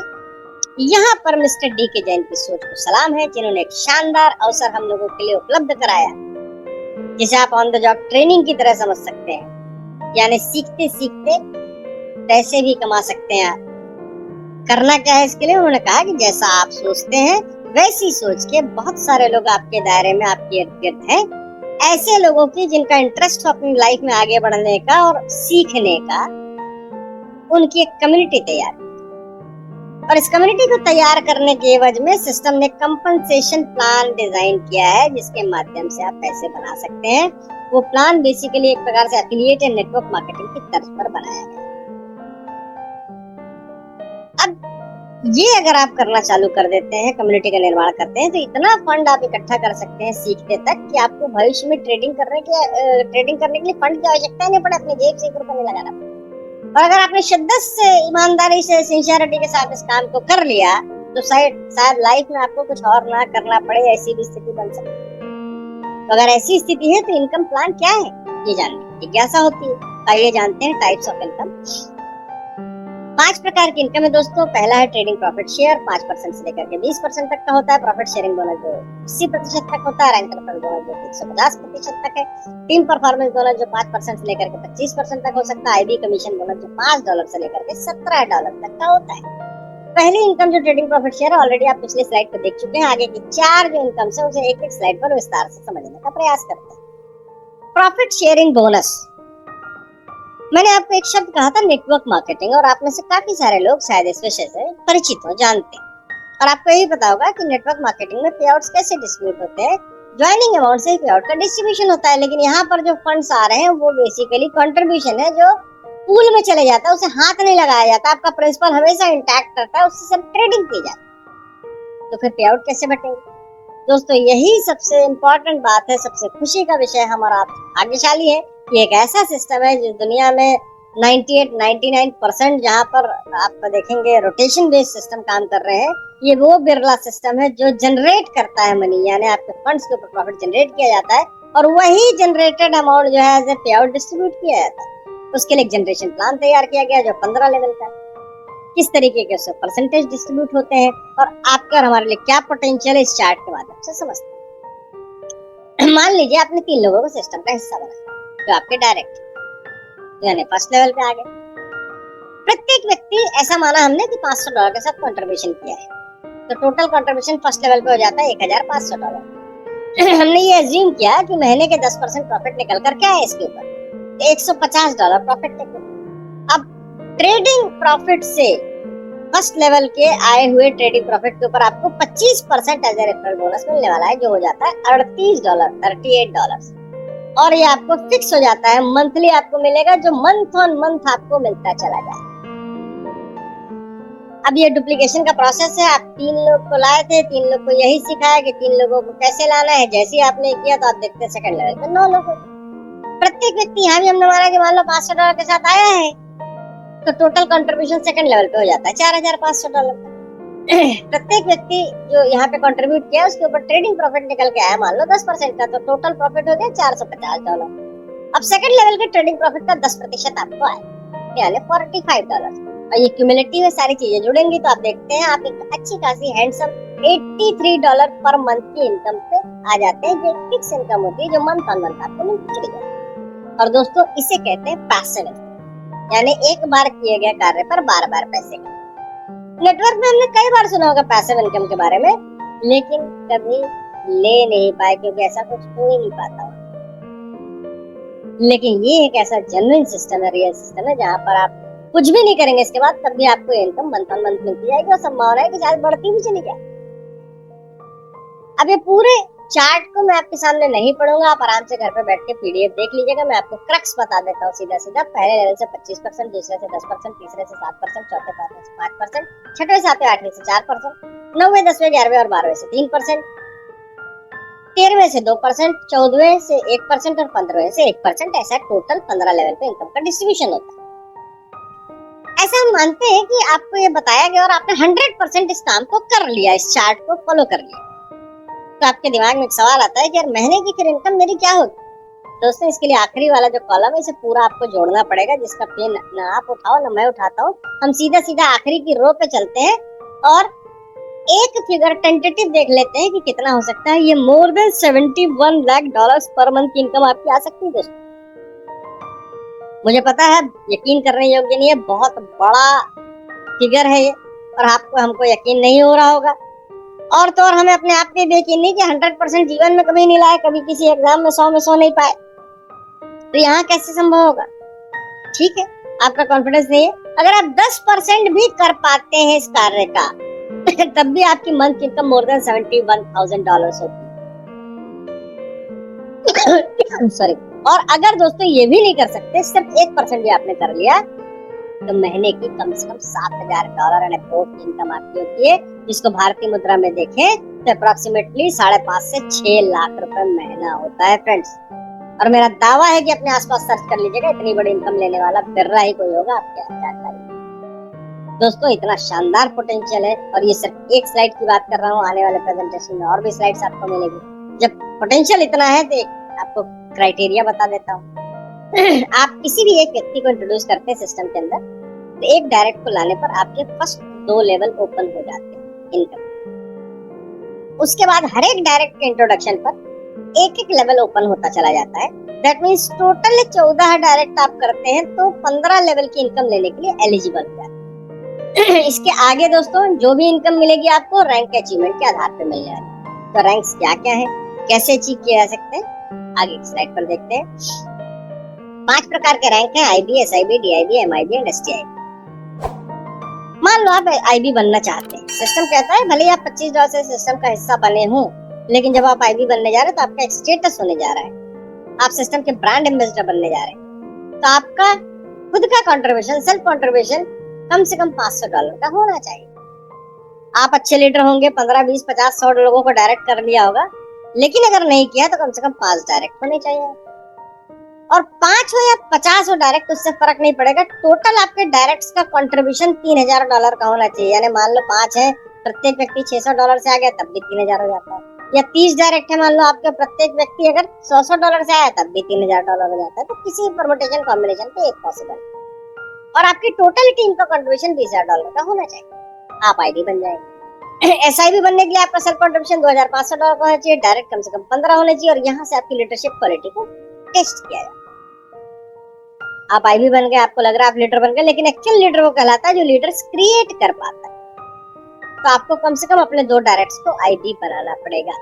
यहाँ पर मिस्टर डी के जैन की सोच को सलाम है, जिन्होंने एक शानदार अवसर हम लोगों के लिए उपलब्ध कराया, जिसे आप ऑन द जॉब ट्रेनिंग की तरह समझ सकते हैं। यानी सीखते सीखते पैसे भी कमा सकते हैं आप। करना क्या है इसके लिए? उन्होंने कहा कि जैसा आप सोचते हैं वैसी सोच के बहुत सारे लोग आपके दायरे में, आपके इर्द गिर्द हैं, ऐसे लोगों की जिनका इंटरेस्ट हो अपनी लाइफ में आगे बढ़ने का और सीखने का, उनकी एक कम्युनिटी तैयार। और इस कम्युनिटी को तैयार करने के एवज में सिस्टम ने कंपनसेशन प्लान डिजाइन किया है, जिसके माध्यम से आप पैसे बना सकते हैं। वो प्लान बेसिकली एक प्रकार से एफिलिएट एंड नेटवर्क मार्केटिंग की तर्ज पर बनाया गया। अब ये अगर आप करना चालू कर देते हैं, कम्युनिटी का निर्माण करते हैं, तो इतना फंड आप इकट्ठा कर सकते हैं सीखते तक कि आपको भविष्य में ट्रेडिंग करने के लिए फंड की आवश्यकता नहीं पड़े, अपनी जेब से 1 रुपया नहीं लगाना पड़े। और अगर आपने शिद्दत से, ईमानदारी से, सिंसियरिटी के साथ इस काम को कर लिया, तो शायद लाइफ में आपको कुछ और ना करना पड़े, ऐसी भी स्थिति बन सकती है। तो अगर ऐसी स्थिति है तो इनकम प्लान क्या है, ये जानने की जिज्ञासा होती है। आइए जानते हैं टाइप्स ऑफ इनकम। 5 प्रकार की इनकम है दोस्तों। पहला है ट्रेडिंग प्रॉफिट शेयर, 5% से लेकर के 20% तक का होता है। प्रॉफिट शेयरिंग बोनस जो 80% तक होता है। रैंक रेफरल बोनस जो 150% तक है। टीम परफॉर्मेंस बोनस जो 5% से लेकर के 25% तक हो सकता है। आईबी कमीशन बोनस जो $5 से लेकर के $17 तक का होता है। पहली इनकम जो ट्रेडिंग प्रॉफिट शेयर है, ऑलरेडी आप पिछले स्लाइड पे देख चुके हैं। आगे की 4 जो इनकम है उसे एक एक स्लाइड पर विस्तार से समझने का प्रयास करते हैं। प्रॉफिट शेयरिंग बोनस, मैंने आपको एक शब्द कहा था नेटवर्क मार्केटिंग, और आप में से काफी सारे लोग शायद इस विषय से परिचित हो, जानते हैं। और आपको यही पता होगा कि नेटवर्क मार्केटिंग में पे आउट्स कैसे डिस्ट्रीब्यूट होते हैं। ज्वाइनिंग अमाउंट से पे आउट का डिस्ट्रीब्यूशन होता है, लेकिन यहाँ पर जो फंड्स आ रहे हैं वो बेसिकली कंट्रीब्यूशन है जो पूल में चले जाता है, उसे हाथ नहीं लगाया जाता। आपका प्रिंसिपल हमेशा इंटैक्ट रहता है, उससे सब ट्रेडिंग की जाती है। तो फिर पे आउट कैसे बटेंगे दोस्तों? यही सबसे इम्पोर्टेंट बात है, सबसे खुशी का विषय है। हमारा भाग्यशाली है कि एक ऐसा सिस्टम है जो दुनिया में 98-99% जहाँ पर आप देखेंगे रोटेशन बेस्ड सिस्टम काम कर रहे हैं, ये वो बिरला सिस्टम है जो जनरेट करता है मनी, यानी आपके फंड्स के ऊपर प्रॉफिट जनरेट किया जाता है और वही जनरेटेड अमाउंट जो है एज ए पे आउट डिस्ट्रीब्यूट किया जाता है। उसके लिए एक जनरेशन प्लान तैयार किया गया जो 15 लेवल का, किस तरीके के उससे परसेंटेज डिस्ट्रीब्यूट होते हैं और आपका और हमारे लिए क्या पोटेंशियल है, इस चार्ट के माध्यम से समझते हैं। मान लीजिए आपने 3 लोगों को सिस्टम का हिस्सा बनाया जो आपके डायरेक्ट यानी फर्स्ट लेवल पे आ गए। प्रत्येक व्यक्ति, ऐसा माना हमने कि $500 के साथ कंट्रीब्यूशन किया है, तो टोटल कंट्रीब्यूशन फर्स्ट लेवल पे हो जाता है $1500। हमने ये अज्यूम किया कि महीने के 10% प्रॉफिट निकल कर क्या है इसके ऊपर, $150 प्रॉफिट निकल। अब ट्रेडिंग प्रॉफिट से फर्स्ट लेवल के आए हुए ट्रेडिंग प्रॉफिट के ऊपर आपको 25% एज ए रेफरल बोनस मिलने वाला है, जो हो जाता है $38। और ये आपको फिक्स हो जाता है, मंथली आपको मिलेगा, जो मंथ ऑन मंथ आपको मिलता चला जाए। अब ये डुप्लीकेशन का प्रोसेस है। आप 3 लोग को लाए थे, 3 लोग को यही सिखाया कि 3 लोगों को कैसे लाना है। जैसे ही आपने किया तो आप देखते हैं सेकंड लेवल पे 9 लोग। प्रत्येक व्यक्ति, यहाँ भी हमने माना कि मान लो $500 के साथ आया है, तो टोटल कंट्रीब्यूशन सेकंड लेवल पे हो जाता है $4500। प्रत्येक व्यक्ति जो यहाँ पे कंट्रीब्यूट किया उसके ऊपर ट्रेडिंग प्रॉफिट निकल के आया मान लो 10% का, तो टोटल प्रॉफिट हो गया $450। अब सेकंड लेवल के ट्रेडिंग प्रॉफिट का 10% आपको आया, यानी $45। और ये क्यूमुलेटिव है, सारी चीजें जुड़ेंगी तो आप देखते हैं आप एक अच्छी खासी हैंडसम $83 पर मंथ की इनकम पे आ जाते हैं, जो फिक्स इनकम होती है, जो मंथ ऑन मंथ आपको मिलती चली जाती है। और दोस्तों इसे कहते हैं पैसिव इनकम, यानी एक बार किए गए कार्य पर बार बार पैसे का। नेटवर्क में हमने कई बार सुना होगा पैसिव इनकम के बारे में, लेकिन कभी ले नहीं पाए क्योंकि ऐसा कुछ हो ही नहीं पाता। लेकिन ये एक ऐसा जेन्युइन सिस्टम है, रियल सिस्टम है, जहाँ पर आप कुछ भी नहीं करेंगे इसके बाद तब भी आपको इनकम मंथ ऑन मंथ मिलती जाएगी और संभावना है कि शायद बढ़ती भी चली जाए। अब ये पूरे चार्ट को मैं आपके सामने नहीं पढ़ूंगा, आप आराम से घर पे बैठ के पीडीएफ देख लीजिएगा। मैं आपको क्रक्स बता देता हूँ सीधा सीधा। पहले लेवल से 25%, दूसरे से 10%, तीसरे से 7%, चौथे पांचवे से 5%, छठवें सातवें आठवें से 4%, 9वें 10वें 11वें और 12वें से 3%, 13वें से 2%, 14वें से 1% और 15वें से 1%। ऐसा टोटल 15 लेवल पे इनकम का डिस्ट्रीब्यूशन होता है। ऐसा हम मानते हैं कि आपको ये बताया गया और आपने 100% इस काम को कर लिया, इस चार्ट को फॉलो कर लिया, तो आपके दिमाग में एक सवाल आता है कि यार महीने की फिर इनकम मेरी क्या होगी? दोस्तों इसके लिए आखिरी वाला जो कॉलम है इसे पूरा आपको जोड़ना पड़ेगा, जिसका पेन ना आप उठाओ ना मैं उठाता हूँ। हम सीधा सीधा आखिरी की रो पे चलते हैं और एक फिगर टेंटेटिव देख लेते हैं कि कितना हो सकता है। ये more than $71 lakh per month की इनकम आपकी आ सकती है दोस्तों। मुझे पता है यकीन करने योग्य नहीं है, बहुत बड़ा फिगर है ये, और आपको हमको यकीन नहीं हो रहा होगा। और तो और हमें अपने आप पे यकीन नहीं कि 100% जीवन में कभी नहीं लाए, कभी किसी एग्जाम में 100 में 100 नहीं पाए, तो यहाँ कैसे संभव होगा? ठीक है, आपका कॉन्फिडेंस नहीं है, अगर आप 10% भी कर पाते हैं इस कार्य का तब भी आपकी मंथ इनकम मोर देन $71,000 होती। सॉरी। और अगर दोस्तों ये भी नहीं कर सकते, सिर्फ 1% भी आपने कर लिया, तो महीने की कम से कम $7,000 एंड अबाउट की इनकम आपकी होती है, जिसको भारतीय मुद्रा में देखें तो अप्रोक्सीमेटली 5.5 से 6 लाख रुपए महीना होता है फ्रेंड्स। और मेरा दावा है कि अपने आसपास सर्च कर लीजिएगा, इतनी बड़ी इनकम लेने वाला बिरला ही कोई होगा आपके जानकारी। दोस्तों इतना शानदार पोटेंशियल है, और ये सिर्फ एक स्लाइड की बात कर रहा हूँ, आने वाले प्रेजेंटेशन में और भी स्लाइड्स आपको मिलेगी। जब पोटेंशियल इतना है तो आपको क्राइटेरिया बता देता हूँ। आप किसी भी एक व्यक्ति को इंट्रोड्यूस करते हैं सिस्टम के अंदर, तो एक डायरेक्ट को लाने पर आपके फर्स्ट 2 लेवल ओपन हो जाते हैं इनकम। उसके बाद हर एक डायरेक्ट के इंट्रोडक्शन पर एक एक लेवल ओपन होता चला जाता है। दैट मीन्स टोटल 14 डायरेक्ट आप करते हैं तो 15 लेवल की इनकम लेने के लिए एलिजिबल हो जाते हैं। इसके आगे दोस्तों जो भी इनकम मिलेगी आपको रैंक के अचीवमेंट के आधार पर मिलने वाली। तो रैंक्स क्या क्या है, कैसे अचीव किया जा सकते हैं, आगे की स्लाइड पर देखते हैं। 5 प्रकार के रैंक हैं, IB, SIB, DIB, MIB and STIB. मान लो आप आईबी बनना चाहते हैं, सिस्टम कहता है भले ही आप $25 से सिस्टम का हिस्सा बने हो, लेकिन जब आप आईबी बनने जा रहे हैं तो आपका एक स्टेटस होने जा रहा है, आप सिस्टम के ब्रांड एम्बेसडर बनने जा रहे हैं, तो आपका खुद का कंट्रीब्यूशन, सेल्फ कंट्रीब्यूशन कम से कम $500 का होना चाहिए। आप अच्छे लीडर होंगे, 15, 20, 50, 100 लोगों को डायरेक्ट कर लिया होगा, लेकिन अगर नहीं किया तो कम से कम 5 डायरेक्ट होने चाहिए। और 5 हो या 50 हो डायरेक्ट, उससे फर्क नहीं पड़ेगा, टोटल आपके डायरेक्ट्स का कंट्रीब्यूशन $3,000 का होना चाहिए। यानी मान लो 5 है, प्रत्येक व्यक्ति $600 से आ गया तब भी 3,000 हो जाता है, या 30 डायरेक्ट है, मान लो आपके प्रत्येक व्यक्ति अगर $100 से आया तब भी $3,000 हो जाता है। तो किसी परमुटेशन कॉम्बिनेशन पे एक पॉसिबल, और आपकी टोटल टीम का कंट्रीब्यूशन $20,000 का होना चाहिए, आप आईडी बन जाएंगे। एसआईबी बनने के लिए आपका सेल्फ कंट्रीब्यूशन $2,500 का होना चाहिए, डायरेक्ट कम से कम 15 होने चाहिए, और यहाँ से आपकी लीडरशिप क्वालिटी को टेस्ट किया जाए। आप आईबी बन गए, आपको लग रहा है आप लीडर बन गए, लेकिन एक्चुअल लीडर वो कहलाता है जो लीडर्स क्रिएट कर पाता है। तो आपको कम से कम अपने 2 डायरेक्ट्स को आईबी बनाना पड़ेगा,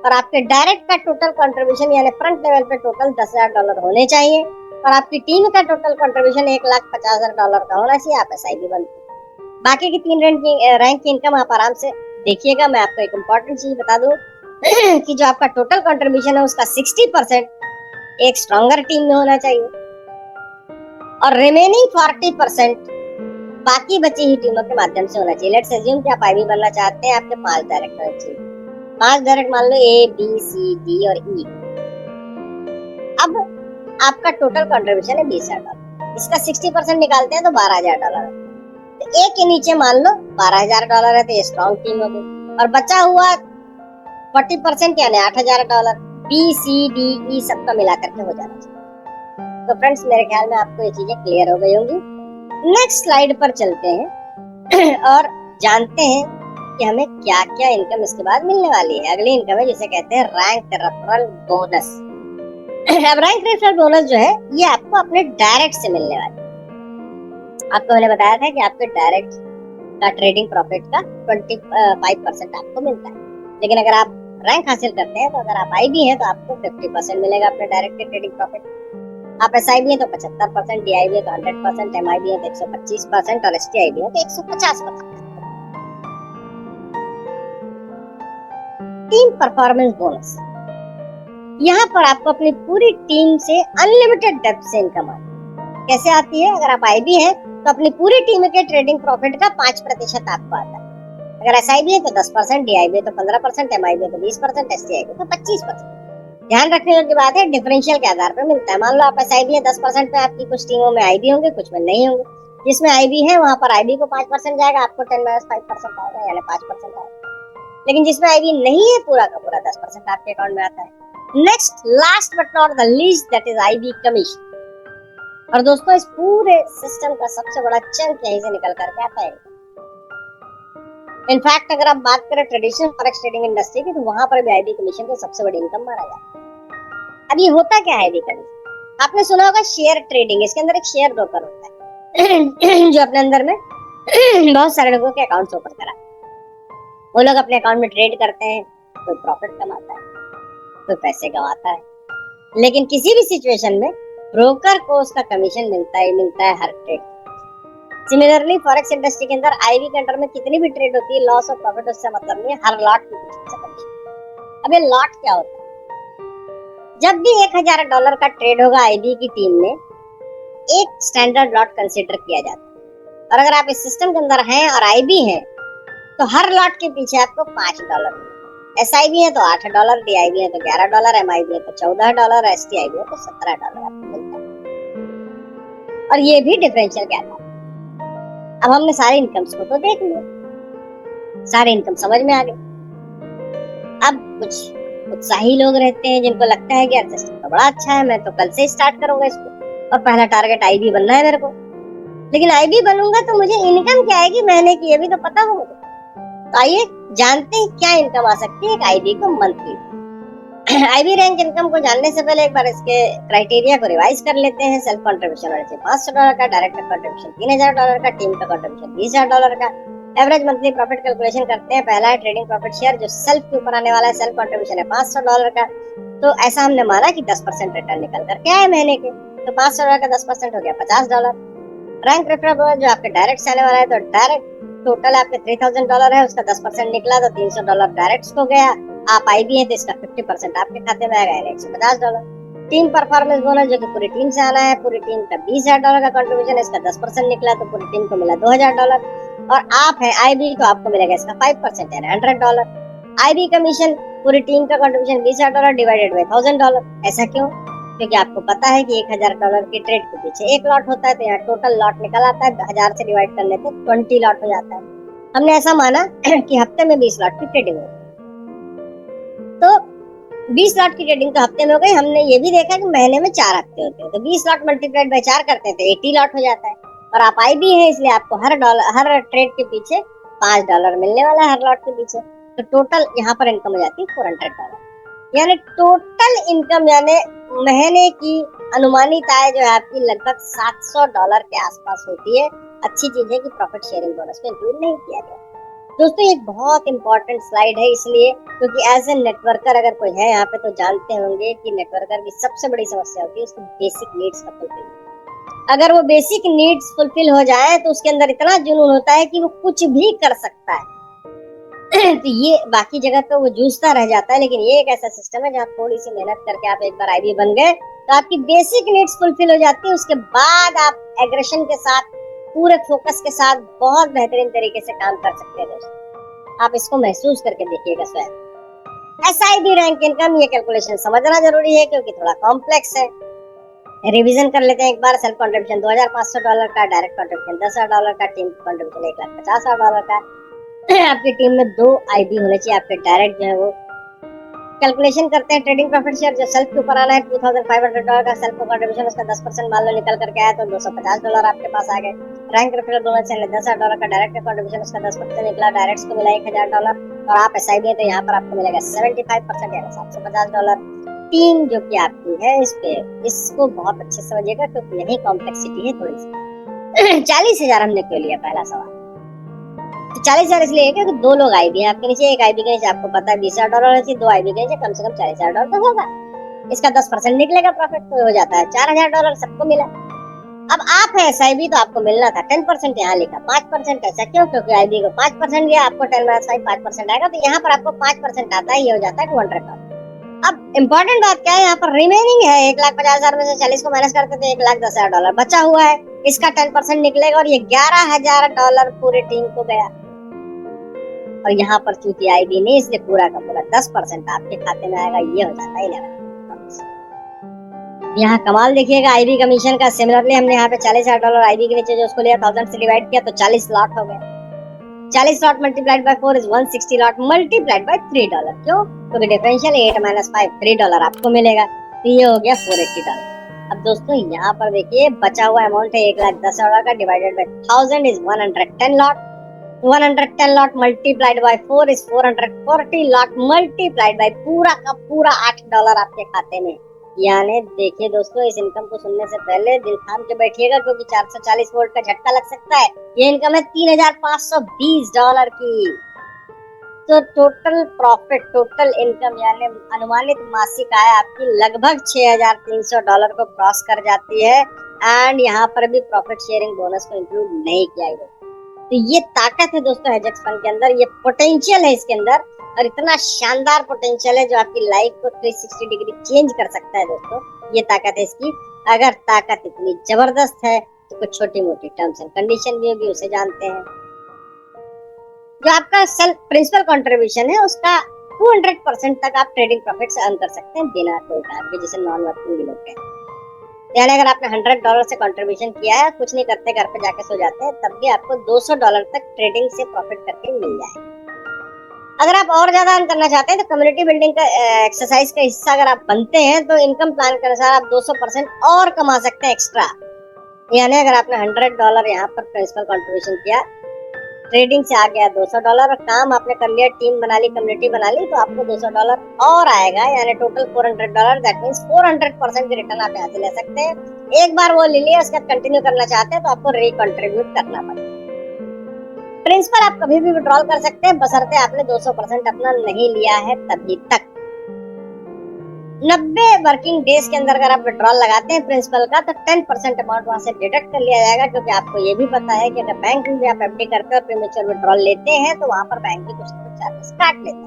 और आपके डायरेक्ट का टोटल कंट्रीब्यूशन यानी फ्रंट लेवल पे टोटल $10,000 होने चाहिए, और आपकी टीम का टोटल कंट्रीब्यूशन $1,50,000 का होना चाहिए, आप एसआईबी बनते। बाकी की 3 रैंक की इनकम आप आराम से देखिएगा। मैं आपको एक इम्पोर्टेंट चीज बता दूं कि जो आपका टोटल कंट्रीब्यूशन है उसका 60% एक स्ट्रॉन्गर टीम में होना चाहिए, और रिमेनिंग 40% बाकी बची ही टीमों के माध्यम से होना चाहिए। लेट्स अज्यूम कि आप आईबी बनना चाहते हैं, आपके 5 डायरेक्ट होने चाहिए, 5 डायरेक्ट मान लो ए, बी, सी, डी और ई। अब आपका टोटल कंट्रीब्यूशन है $20,000, इसका 60% निकालते हैं तो $12,000। तो ए के नीचे मान लो $12,000 है, तो ये स्ट्रॉन्ग टीम होगी, और बचा हुआ 40% यानी $8,000 बी, सी, डी, ई सबका मिलाकर के हो जाना चाहिए। तो फ्रेंड्स मेरे ख्याल में आपको ये चीजें क्लियर हो गई होंगी। नेक्स्ट स्लाइड पर चलते हैं और जानते हैं कि हमें क्या क्या इनकम इसके बाद मिलने वाली है। अगली इनकम है जिसे कहते हैं रैंक रेफरल बोनस। अब रैंक रेफरल बोनस जो है ये आपको अपने डायरेक्ट से मिलने वाली है। आपको मैंने बताया था कि आपके डायरेक्ट का ट्रेडिंग प्रॉफिट का 25% आपको मिलता है, लेकिन अगर आप रैंक हासिल करते हैं तो अगर आप आईबी हैं तो आपको 50% मिलेगा अपने डायरेक्ट के ट्रेडिंग प्रॉफिट। आप एसआईबी है तो 75%, डीआईबी है तो 100%, एमआईबी है तो 125% और एसटीआईबी है तो 150%। टीम परफॉर्मेंस बोनस, यहाँ पर आपको अपनी पूरी टीम से अनलिमिटेड डेप्थ से इनकम आती है। कैसे आती है? अगर आप आईबी हैं तो अपनी पूरी टीम के ट्रेडिंग प्रॉफिट का 5% आपको आता है। अगर एसआईबी है तो 10%, डीआईबी है तो 15%, एमआईबी है तो 20%, एसटीआईबी तो 25%। ध्यान रखने की बात है, डिफरेंशियल के आधार पर मिलता है। मान लो आप एसआईबी है 10% में, आपकी कुछ टीमों में आईबी होंगे, कुछ में नहीं होंगे। जिसमें आईबी है वहां पर आईबी को 5% जाएगा, आपको 10-5% आएगा यानी 5% आएगा। लेकिन जिसमें आईबी नहीं है पूरा का पूरा 10% आपके अकाउंट में आता है। Next, last but not the least, that is IB commission. और दोस्तों इस पूरे सिस्टम का सबसे बड़ा चंक यहीं से निकल करके आता है। इनफैक्ट अगर आप बात करें ट्रेडिशनल फॉरेक्स ट्रेडिंग इंडस्ट्री की, तो वहां पर भी आईबी कमीशन को सबसे बड़ी इनकम माना जाता है। अब ये होता क्या है आईबी कमीशन? आपने सुना होगा शेयर ट्रेडिंग, इसके अंदर एक शेयर ब्रोकर होता है जो अपने अंदर में बहुत सारे लोगों के अकाउंट्स ओपन कराता है। वो लोग अपने अकाउंट में ट्रेड करते हैं, कोई प्रॉफिट कमाता है, कोई पैसे गंवाता है, लेकिन किसी भी सिचुएशन में ब्रोकर को उसका कमीशन मिलता है हर ट्रेड। सिमिलरली फॉरेक्स इंडस्ट्री के अंदर आईबी के अंडर में कितनी भी ट्रेड होती है, लॉस और प्रॉफिट उससे मतलब नहीं है, हर लॉट की पीछे कमीशन। अब ये लॉट क्या होता है? जब भी $1000 का ट्रेड होगा आईबी की टीम में, एक स्टैंडर्ड लॉट कंसीडर किया जाता है। और अगर आप इस सिस्टम के अंदर हैं और आईबी हैं, तो हर लॉट के पीछे आपको $5 मिलेगा। एसआईबी है तो $8, डीआईबी है तो $11, एमआईबी है तो $14, एसटीआईबी है तो $17 आपको मिलता है। और ये भी डिफरेंशियल क्या था। अब हमने सारे इनकम्स को तो देख लिया, सारे इनकम समझ में आ गए। अब कुछ उत्साही लोग रहते हैं जिनको लगता है कि यार सिस्टम तो बड़ा अच्छा है, मैं तो कल से स्टार्ट करूंगा इसको, और पहला टारगेट आईबी बनना है मेरे को। लेकिन आईबी बनूंगा तो मुझे इनकम क्या आएगी महीने की, ये भी तो पता हो मुझे। तो आइए जानते हैं क्या इनकम आ सकती है एक आईबी को मंथली। आईबी रैंक इनकम को जानने से पहले एक बार इसके क्राइटेरिया को रिवाइज कर लेते हैं। सेल्फ कंट्रीब्यूशन होना चाहिए $500 का, डायरेक्टर कंट्रीब्यूशन $3000 का, टीम का कंट्रीब्यूशन $20000 का। एवरेज मंथली प्रॉफिट कैलकुलेशन करते हैं। पहला है ट्रेडिंग प्रॉफिट शेयर, जो सेल्फ के ऊपर आने वाला है। सेल्फ कंट्रीब्यूशन है $500 का, तो ऐसा हमने माना कि 10% रिटर्न निकल कर क्या है महीने के, तो $500 का 10% हो गया $50। रैंक प्रेफरेबल जो आपके डायरेक्ट से आने वाला है, तो डायरेक्ट टोटल आपके $3000 है, उसका 10% निकला तो $300 डायरेक्ट को गया। आप आईबी है तो इसका 50% आपके खाते में आएगा, $150। टीम परफॉर्मेंस बोनस जो कि पूरी टीम से आना है, पूरी टीम का $20000 का कंट्रीब्यूशन, इसका 10% निकला तो पूरी टीम को मिला $2000। और आप है आईबी तो आपको मिलेगा इसका 5% यानी $100। आईबी कमीशन पूरी टीम का कंट्रीब्यूशन $20000 डिवाइडेड बाय $1000। ऐसा क्यों? क्योंकि आपको पता है कि $1000 की ट्रेड के पीछे एक लॉट होता है, तो यहाँ टोटल लॉट निकल आता है, 1000 से डिवाइड करने पे 20 लॉट हो जाता है। हमने ऐसा माना कि हफ्ते में 20 लॉट की ट्रेडिंग होगी, तो 20 लॉट की ट्रेडिंग तो हफ्ते में हो गई। हमने ये भी देखा कि महीने में 4 हफ्ते होते हैं, तो 20 लॉट मल्टीप्लाइड बाय 4 करते हैं तो 80 लॉट हो जाता है। और आप आईबी है इसलिए आपको हर ट्रेड के पीछे $5 मिलने वाला है, हर लॉट के पीछे। तो टोटल यहाँ पर इनकम हो जाती है $400, यानी टोटल इनकम यानी महीने की अनुमानित आय जो है आपकी लगभग $700 के आसपास होती है। अच्छी चीज है कि प्रॉफिट शेयरिंग बोनस को इंक्लूड नहीं किया गया। दोस्तों ये एक बहुत इंपॉर्टेंट स्लाइड है, इसलिए क्योंकि एज ए नेटवर्कर अगर कोई है यहाँ पे तो जानते होंगे कि नेटवर्कर की सबसे बड़ी समस्या होती है उसकी बेसिक नीड्स का फुलफिल। अगर वो बेसिक नीड्स फुलफिल हो जाए तो उसके अंदर इतना जुनून होता है कि वो कुछ भी कर सकता है। तो ये बाकी जगह तो वो जूझता रह जाता है, लेकिन ये एक ऐसा सिस्टम है जहाँ थोड़ी सी मेहनत करके आप एक बार आईबी बन गए तो आपकी बेसिक नीड्स फुलफिल हो जाती है। उसके बाद आप एग्रेशन के साथ, पूरे फोकस के साथ बहुत बेहतरीन तरीके से काम कर सकते हैं। दोस्तों आप इसको महसूस करके देखिएगा स्वयं। एसआईबी रैंक इनकम ये कैलकुलेशन समझना जरूरी है क्योंकि थोड़ा कॉम्प्लेक्स है। रिवीजन कर लेते हैं एक बार। सेल्फ कंट्रीब्यूशन $2500 का, डायरेक्ट कंट्रीब्यूशन $10000 का, टीम कंट्रीब्यूशन $1,50,000 का। आपकी टीम में 2 आईबी होने चाहिए, आपके डायरेक्ट जो है वो। कैलकुलेशन करते हैं ट्रेडिंग प्रॉफिट शेयर जो सेल्फ के ऊपर आना है $2500 का, सेल्फ कंट्रीब्यूशन उसका 10% मान लो निकल करके आया तो $250 आपके पास आ गए। रैंक रेफरल बोनस है $10,000 का, डायरेक्ट कंट्रीब्यूशन उसका 10% निकला, डायरेक्ट्स को मिला $1000। और आप एसआईबी है तो यहाँ पर आपको मिलेगा 75% यानी $750। टीम जो कि आपकी है इस पे, इसको बहुत अच्छे से समझिएगा क्योंकि यही कॉम्प्लेक्सिटी है थोड़ी सी। 40,000 हमने क्यों लिया? पहला सवाल, तो 40,000 इसलिए है क्योंकि 2 लोग आईबी है आपके नीचे। एक आईबी के नीचे आपको पता है $20,000 होना चाहिए, 2 आईबी के नीचे कम से कम $40,000 तो होगा। इसका 10% निकलेगा प्रॉफिट तो हो जाता है $4,000 सबको मिला। अब आप है एसआईबी तो आपको मिलना था 10%, यहाँ लिखा 5%। ऐसा क्यों? क्योंकि आईबी को 5% गया, आपको 10/5% आएगा, तो यहाँ पर आपको 5% आता है, ये हो जाता है $200। अब इम्पोर्टेंट बात क्या है, यहाँ पर रिमेनिंग है 1,50,000 में से 40 को माइनस करते तो $1,10,000 बचा हुआ है। इसका 10% निकलेगा और ये $11,000 पूरी टीम को गया। और यहाँ पर चूंकि आईबी नहीं इसलिए पूरा का पूरा 10% आपके खाते में आएगा, ये हो जाता है 11। यहाँ कमाल देखिएगा आईबी कमीशन का। सिमिलरली हमने यहाँ पे $40,000 आईबी के नीचे जो उसको लिया 1000 से डिवाइड किया तो 40 लॉट हो गए। 40 lot multiplied by 4 is 160 lot multiplied by $3। क्यों? क्योंकि डिफरेंशियल 8 - 5 $3 आपको मिलेगा, तो ये हो गया $480। अब दोस्तों यहाँ पर देखिए बचा हुआ अमाउंट है $1,10,000 का, divided by 1000 is 110 lot. 110 lot multiplied by 4 is 440 lot multiplied by पूरा का पूरा $8 आपके खाते में। यानी देखिए दोस्तों, इस इनकम को सुनने से पहले दिल थाम के बैठिएगा क्योंकि 440 वोल्ट का झटका लग सकता है। ये इनकम है $3,520 की। तो टोटल प्रॉफिट, टोटल इनकम यानी अनुमानित मासिक आय आपकी लगभग $6,300 को क्रॉस कर जाती है। एंड यहाँ पर भी प्रॉफिट शेयरिंग बोनस को इंक्लूड नहीं किया गया। तो ये ताकत है दोस्तों हेजेक्स फंड के अंदर, ये पोटेंशियल है इसके अंदर, और इतना शानदार पोटेंशियल है जो आपकी लाइफ को 360 डिग्री चेंज कर सकता है दोस्तों। ये ताकत है इसकी। अगर ताकत इतनी जबरदस्त है तो कुछ छोटी मोटी टर्म्स एंड कंडीशन भी होगी, उसे जानते हैं। जो आपका सेल्फ प्रिंसिपल कंट्रीब्यूशन है उसका 200% तक आप ट्रेडिंग प्रॉफिट से अर्न कर सकते हैं बिना कोई काम के, जिसे नॉन वर्किंग भी लोग कहते हैं। यानी अगर आपने $100 से कंट्रीब्यूशन किया है, कुछ नहीं करते, घर पे जाके सो जाते हैं, तब भी आपको $200 तक ट्रेडिंग से प्रॉफिट करके मिल जाए। अगर आप और ज्यादा अर्न करना चाहते हैं तो कम्युनिटी बिल्डिंग का एक्सरसाइज का हिस्सा अगर आप बनते हैं तो इनकम प्लान के अनुसार आप 200% और कमा सकते हैं एक्स्ट्रा। यानी अगर आपने $100 यहाँ पर प्रिंसिपल कंट्रीब्यूशन किया, ट्रेडिंग से आ गया $200, काम आपने कर लिया, टीम बना ली, कम्युनिटी बना ली, तो आपको $200 और आएगा, यानी टोटल $400। दैट मींस 400% की रिटर्न आप यहाँ से ले सकते हैं। एक बार वो ले लिया, उसके बाद कंटिन्यू करना चाहते हैं तो आपको रिकंट्रीब्यूट करना पड़ेगा। प्रिंसिपल आप कभी भी विड्रॉल कर सकते हैं, बशर्ते आपने 200% अपना नहीं लिया है तभी तक। 90 वर्किंग डेज के अंदर अगर आप विड्रॉल लगाते हैं प्रिंसिपल का, तो 10% अमाउंट वहां से डिडक्ट कर लिया जाएगा, क्योंकि आपको ये भी पता है कि अगर बैंक में आप एफडी करते हैं और प्रीमेच्योर विड्रॉल लेते हैं तो वहां पर बैंक भी कुछ ना कुछ चार्जेस काट लेते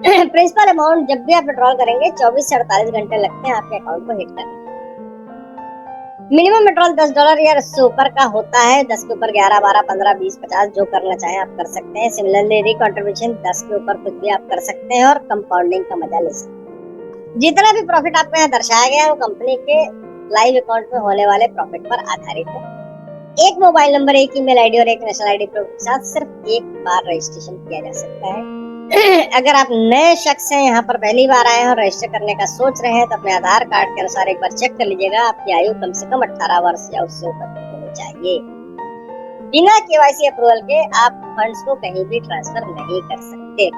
हैं। प्रिंसिपल अमाउंट जब भी आप विड्रॉल करेंगे 24 से 48 घंटे लगते हैं आपके अकाउंट को हिट करने। मिनिमम विड्रॉल $10 या उससे ऊपर का होता है। 10 के ऊपर 11, 12, 15, 20, 50 जो करना चाहें आप कर सकते हैं। सिमिलरली रिकंट्रीब्यूशन 10 के ऊपर कुछ भी आप कर सकते हैं और कंपाउंडिंग का मजा ले सकते हैं। जितना भी प्रॉफिट आपको यहाँ दर्शाया गया है वो कंपनी के लाइव अकाउंट में होने वाले प्रॉफिट पर आधारित है। एक मोबाइल नंबर, एक ईमेल आईडी और एक नेशनल आईडी प्रूफ के साथ सिर्फ एक बार रजिस्ट्रेशन किया जा सकता है। अगर आप नए शख्स हैं, यहाँ पर पहली बार आए हैं और रजिस्टर करने का सोच रहे हैं, तो अपने आधार कार्ड के अनुसार एक बार चेक कर लीजिएगा, आपकी आयु कम से कम 18 वर्ष या उससे ऊपर होनी चाहिए। बिना केवाईसी अप्रूवल के आप फंड्स को कहीं भी ट्रांसफर नहीं कर सकते।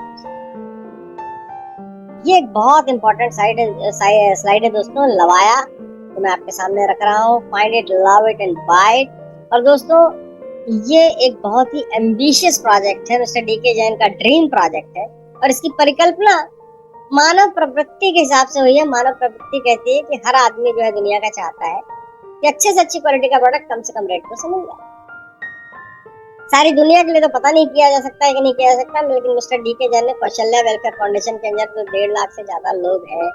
ये एक बहुत इंपॉर्टेंट स्लाइड है दोस्तों, लवाया, तो मैं आपके सामने रख रहा हूँ। Find it, love it and buy it. और दोस्तों ये एक बहुत ही एम्बिशियस प्रोजेक्ट है, मिस्टर डीके जैन का ड्रीम प्रोजेक्ट है, और इसकी परिकल्पना मानव प्रवृत्ति के हिसाब से हुई है। मानव प्रवृत्ति कहती है कि हर आदमी जो है दुनिया का चाहता है कि अच्छे से अच्छी क्वालिटी का प्रोडक्ट कम से कम रेट पे मिल जाए। सारी दुनिया के लिए तो पता नहीं किया जा सकता है कि नहीं किया जा सकता, लेकिन मिस्टर डीके जैन ने कौशल्या वेलफेयर फाउंडेशन के अंदर जो 1.5 लाख से ज्यादा लोग हैं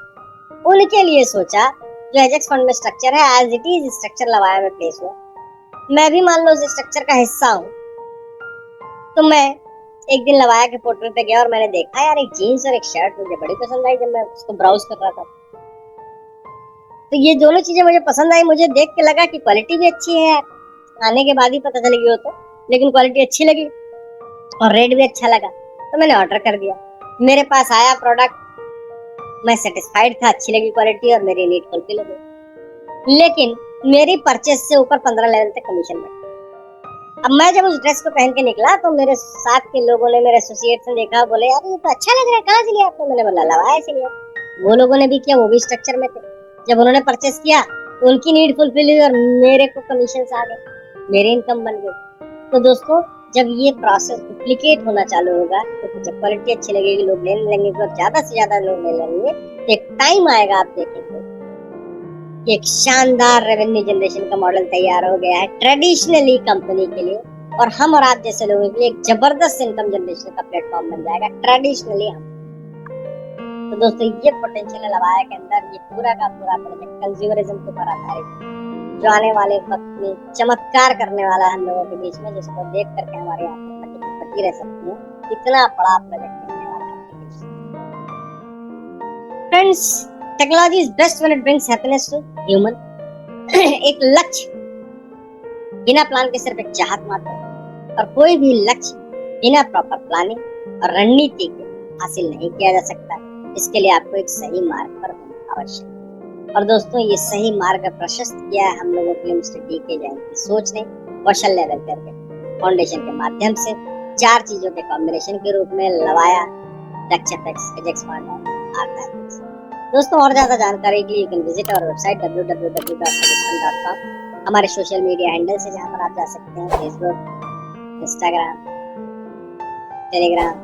उनके लिए सोचा। जो हेजेक्स फंड में स्ट्रक्चर है एज इट इज स्ट्रक्चर लवाया में प्लेस हुआ। मैं भी मान लो उस स्ट्रक्चर का हिस्सा हूँ, तो मैं एक दिन लवाया के पोर्टल पे गया और मैंने देखा यार एक जीन्स और एक शर्ट मुझे बड़ी पसंद आई। जब मैं उसको ब्राउज कर रहा था तो ये दोनों चीजें मुझे पसंद आई। मुझे देख के लगा कि क्वालिटी भी अच्छी है, आने के बाद ही पता चलेगी वो तो, लेकिन क्वालिटी अच्छी लगी और रेट भी अच्छा लगा, तो मैंने ऑर्डर कर दिया। मेरे पास आया प्रोडक्ट, मैं सेटिस्फाइड था, अच्छी लगी क्वालिटी और मेरी नीड फुलफिल हो गई। लेकिन मेरी परचेस से ऊपर 15 लेवल तक कमीशन बढ़। अब मैं जब उस ड्रेस को पहन के निकला तो मेरे साथ के लोगों ने, मेरे एसोसिएट्स ने देखा, बोले यार ये तो अच्छा लग रहा है, कहाँ से लिया आपने? मैंने बोला लवाया से लिया। वो लोगों ने भी किया, वो भी स्ट्रक्चर में थे। जब उन्होंने परचेस किया तो उनकी नीड फुलफिल हुई और मेरे को कमीशन आ गए, मेरी इनकम बन गई। तो दोस्तों जब ये प्रोसेस डुप्लीकेट होना चालू होगा, तो जब क्वालिटी अच्छी लगेगी, लोग लेने लगेंगे, तो ज्यादा से ज्यादा लोग लेने लगेंगे। तो एक टाइम आएगा, आप देखेंगे एक शानदार रेवेन्यू जनरेशन का मॉडल तैयार हो गया है ट्रेडिशनली कंपनी के लिए, और हम और आप जैसे लोगों के लिए एक जबरदस्त इनकम जनरेशन का प्लेटफॉर्म बन जाएगा ट्रेडिशनली हम। तो दोस्तों ये पोटेंशियल लवाया के अंदर ये पूरा का पूरा प्रोजेक्ट कंज्यूमरिज्म के ऊपर आधारित है, जो आने वाले वक्त में चमत्कार करने वाला है हम लोगों के बीच में, जिसको देख करके हमारे आंखें फटी रह सकती हैं। इतना बड़ा प्रोजेक्ट करने वाला है friends. Technology is best when it brings happiness to human. एक लक्ष्य बिना प्लान के सिर्फ एक चाहत मात्र है, और कोई भी लक्ष्य बिना प्रॉपर प्लानिंग और रणनीति के हासिल नहीं किया जा सकता। इसके लिए आपको एक सही मार्ग पर होना आवश्यक है। और दोस्तों ये सही मार्ग प्रशस्त किया है हम लोगों के लिए मिस्टर डीके जैन की सोच ने कौशल्या वेलफेयर के फाउंडेशन के माध्यम से 4 चीजों के कॉम्बिनेशन के रूप में लवाया, डक्चएफएक्स, हेजेक्स फंड और आर्थाइटिक्स। दोस्तों और ज्यादा जानकारी के लिए you can visit our website www.hegex.com। हमारे सोशल मीडिया हैंडल्स है जहां पर आप जा सकते हैं, Facebook, Instagram, Telegram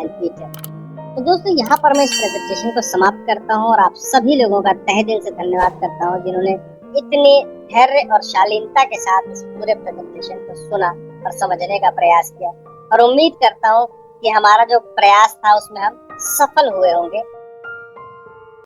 and Twitter. तो दोस्तों यहाँ पर मैं इस प्रेजेंटेशन को समाप्त करता हूँ और आप सभी लोगों का तहे दिल से धन्यवाद करता हूँ जिन्होंने इतनी धैर्य और शालीनता के साथ इस पूरे प्रेजेंटेशन को सुना और समझने का प्रयास किया, और उम्मीद करता हूँ कि हमारा जो प्रयास था उसमें हम सफल हुए होंगे।